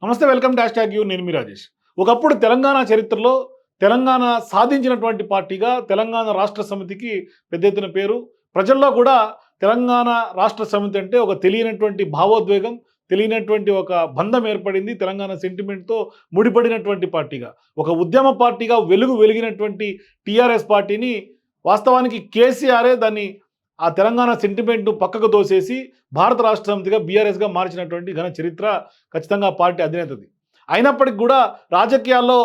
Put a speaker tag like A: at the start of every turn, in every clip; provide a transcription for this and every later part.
A: నమస్తే, welcome dash tag you. నేను మీ రాజేష్. ఒకప్పుడు తెలంగాణ చరిత్రలో తెలంగాణ సాధించినటువంటి పార్టీగా తెలంగాణ రాష్ట్ర సమితికి పెద్ద ఎత్తున పేరు. ప్రజల్లో కూడా తెలంగాణ రాష్ట్ర సమితి అంటే ఒక తెలియనటువంటి భావోద్వేగం, తెలియనటువంటి ఒక బంధం ఏర్పడింది. తెలంగాణ సెంటిమెంట్తో ముడిపడినటువంటి పార్టీగా, ఒక ఉద్యమ పార్టీగా వెలిగినటువంటి టీఆర్ఎస్ పార్టీని వాస్తవానికి కేసీఆరే దాన్ని ఆ తెలంగాణ సెంటిమెంట్ను పక్కకు తోసేసి భారత రాష్ట్ర సమితిగా బీఆర్ఎస్గా మార్చినటువంటి ఘన చరిత్ర ఖచ్చితంగా ఆ పార్టీ అధినేతది. అయినప్పటికీ కూడా రాజకీయాల్లో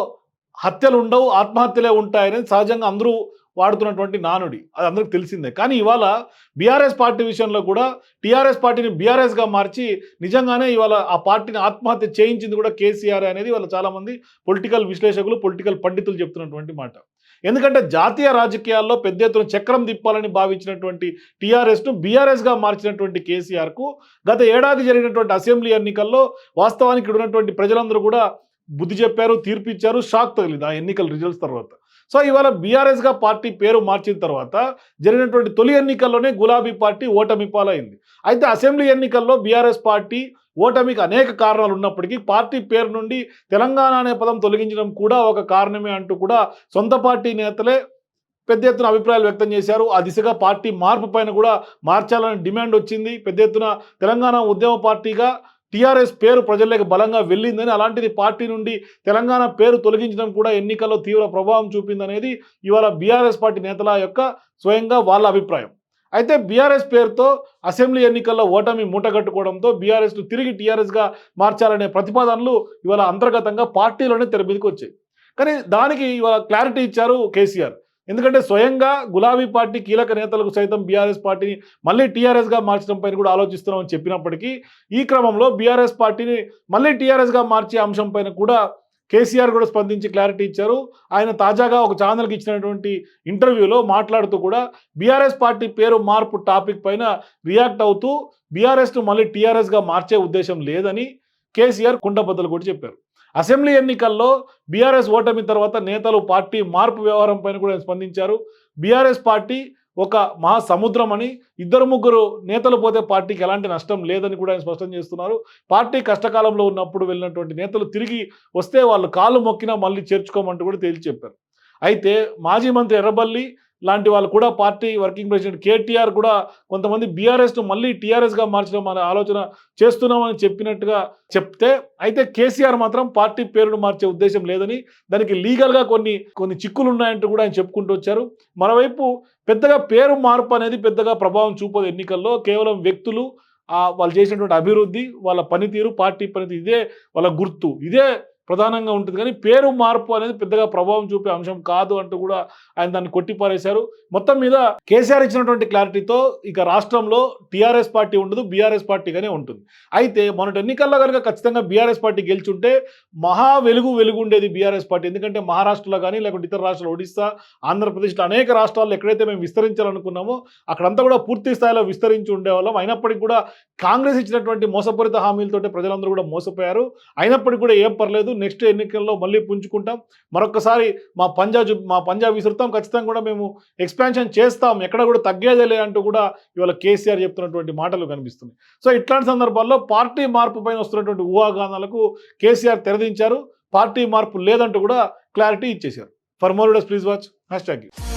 A: హత్యలు ఉండవు, ఆత్మహత్యలే ఉంటాయనేది సహజంగా అందరూ వాడుతున్నటువంటి నానుడి, అది అందరికి తెలిసిందే. కానీ ఇవాళ బీఆర్ఎస్ పార్టీ విషయంలో కూడా టీఆర్ఎస్ పార్టీని బీఆర్ఎస్గా మార్చి నిజంగానే ఇవాళ ఆ పార్టీని ఆత్మహత్య చేయించింది కూడా కేసీఆర్ అనేది వాళ్ళ చాలామంది పొలిటికల్ విశ్లేషకులు, పొలిటికల్ పండితులు చెప్తున్నటువంటి మాట. ఎందుకంటే జాతీయ రాజకీయాల్లో పెద్ద ఎత్తున చక్రం తిప్పాలని భావించినటువంటి టీఆర్ఎస్ను బీఆర్ఎస్గా మార్చినటువంటి కేసీఆర్కు గత ఏడాది జరిగినటువంటి అసెంబ్లీ ఎన్నికల్లో వాస్తవానికి ఇక్కడ ఉన్నటువంటి ప్రజలందరూ కూడా బుద్ధి చెప్పారు, తీర్పు ఇచ్చారు, షాక్ తగిలింది ఆ ఎన్నికల రిజల్ట్స్ తర్వాత. సో ఇవాళ బీఆర్ఎస్గా పార్టీ పేరు మార్చిన తర్వాత జరిగినటువంటి తొలి ఎన్నికల్లోనే గులాబీ పార్టీ ఓటమి పాలైంది. అయితే అసెంబ్లీ ఎన్నికల్లో బీఆర్ఎస్ పార్టీ ఓటమికి అనేక కారణాలు ఉన్నప్పటికీ పార్టీ పేరు నుండి తెలంగాణ అనే పదం తొలగించడం కూడా ఒక కారణమే అంటూ కూడా సొంత పార్టీ నేతలే పెద్ద ఎత్తున అభిప్రాయాలు వ్యక్తం చేశారు. ఆ దిశగా పార్టీ మార్పు పైన కూడా మార్చాలని డిమాండ్ వచ్చింది. పెద్ద ఎత్తున తెలంగాణ ఉద్యమ పార్టీగా టీఆర్ఎస్ పేరు ప్రజల్లోకి బలంగా వెళ్ళిందని, అలాంటిది పార్టీ నుండి తెలంగాణ పేరు తొలగించడం కూడా ఎన్నికల్లో తీవ్ర ప్రభావం చూపిందనేది ఇవాళ బీఆర్ఎస్ పార్టీ నేతల యొక్క స్వయంగా వాళ్ళ అభిప్రాయం. అయితే బీఆర్ఎస్ పేరుతో అసెంబ్లీ ఎన్నికల్లో ఓటమి మూటగట్టుకోవడంతో బీఆర్ఎస్ను తిరిగి టీఆర్ఎస్గా మార్చాలనే ప్రతిపాదనలు ఇవాళ అంతర్గతంగా పార్టీలోనే తెర మీదకి వచ్చాయి. కానీ దానికి ఇవాళ క్లారిటీ ఇచ్చారు కేసీఆర్. ఎందుకంటే స్వయంగా గులాబీ పార్టీ కీలక నేతలకు సైతం బీఆర్ఎస్ పార్టీని మళ్ళీ టీఆర్ఎస్గా మార్చడం పైన కూడా ఆలోచిస్తున్నామని చెప్పినప్పటికీ ఈ క్రమంలో బీఆర్ఎస్ పార్టీని మళ్ళీ టీఆర్ఎస్గా మార్చే అంశం పైన కూడా కేసీఆర్ కూడా స్పందించి క్లారిటీ ఇచ్చారు. ఆయన తాజాగా ఒక ఛానల్కి ఇచ్చినటువంటి ఇంటర్వ్యూలో మాట్లాడుతూ కూడా బీఆర్ఎస్ పార్టీ పేరు మార్పు టాపిక్ పైన రియాక్ట్ అవుతూ బీఆర్ఎస్ను మళ్ళీ టీఆర్ఎస్గా మార్చే ఉద్దేశం లేదని కేసీఆర్ కుండబద్దలు కూడా చెప్పారు. అసెంబ్లీ ఎన్నికల్లో బీఆర్ఎస్ ఓటమి తర్వాత నేతలు పార్టీ మార్పు వ్యవహారం పైన కూడా స్పందించారు. బీఆర్ఎస్ పార్టీ ఒక మహాసముద్రం అని, ఇద్దరు ముగ్గురు నేతలు పోతే పార్టీకి ఎలాంటి నష్టం లేదని కూడా ఆయన స్పష్టం చేస్తున్నారు. పార్టీ కష్టకాలంలో ఉన్నప్పుడు వెళ్ళినటువంటి నేతలు తిరిగి వస్తే వాళ్ళు కాళ్ళు మొక్కినా మళ్ళీ చేర్చుకోమంటూ కూడా తేల్చి చెప్పారు. అయితే మాజీ మంత్రి ఎర్రబల్లి లాంటి వాళ్ళు కూడా పార్టీ వర్కింగ్ ప్రెసిడెంట్ కేటీఆర్ కూడా కొంతమంది బీఆర్ఎస్ను మళ్ళీ టీఆర్ఎస్గా మార్చడం అనే ఆలోచన చేస్తున్నామని చెప్పినట్టుగా చెప్తే, అయితే కేసీఆర్ మాత్రం పార్టీ పేరును మార్చే ఉద్దేశం లేదని, దానికి లీగల్గా కొన్ని చిక్కులు ఉన్నాయంటూ కూడా ఆయన చెప్పుకుంటూ వచ్చారు. మరోవైపు పెద్దగా పేరు మార్పు అనేది పెద్దగా ప్రభావం చూపదు ఎన్నికల్లో. కేవలం వ్యక్తులు, వాళ్ళు చేసినటువంటి అభివృద్ధి, వాళ్ళ పనితీరు, పార్టీ పనితీరు, ఇదే వాళ్ళ గుర్తు, ఇదే ప్రధానంగా ఉంటుంది. కానీ పేరు మార్పు అనేది పెద్దగా ప్రభావం చూపే అంశం కాదు అంటూ కూడా ఆయన దాన్ని కొట్టిపారేశారు. మొత్తం మీద కేసీఆర్ ఇచ్చినటువంటి క్లారిటీతో ఇక రాష్ట్రంలో టీఆర్ఎస్ పార్టీ ఉండదు, బీఆర్ఎస్ పార్టీగానే ఉంటుంది. అయితే మొన్నటి ఎన్నికల్లో కనుక ఖచ్చితంగా బీఆర్ఎస్ పార్టీ గెలిచుంటే మహా వెలుగు ఉండేది బీఆర్ఎస్ పార్టీ. ఎందుకంటే మహారాష్ట్రలో కానీ లేకుంటే ఇతర రాష్ట్రాలు, ఒడిశా, ఆంధ్రప్రదేశ్లో అనేక రాష్ట్రాల్లో ఎక్కడైతే మేము విస్తరించాలనుకున్నామో అక్కడంతా కూడా పూర్తి స్థాయిలో విస్తరించి ఉండేవాళ్ళం. అయినప్పటికీ కూడా కాంగ్రెస్ ఇచ్చినటువంటి మోసపూరిత హామీలతోటి ప్రజలందరూ కూడా మోసపోయారు. అయినప్పటికీ కూడా ఏం పర్లేదు, నెక్స్ట్ ఎన్నికల్లో మళ్ళీ పుంజుకుంటాం, మరొకసారి మా పంజా విసురుతాం, ఖచ్చితంగా కూడా మేము ఎక్స్పాన్షన్ చేస్తాం, ఎక్కడ కూడా తగ్గేదేలే అంటూ కూడా ఇవాళ కేసీఆర్ చెప్తున్నటువంటి మాటలు కనిపిస్తున్నాయి. సో ఇట్లాంటి సందర్భాల్లో పార్టీ మార్పు పైన వస్తున్నటువంటి ఊహాగానాలకు కేసీఆర్ తెరదించారు. పార్టీ మార్పు లేదంటూ కూడా క్లారిటీ ఇచ్చేశారు. For more videos please watch #.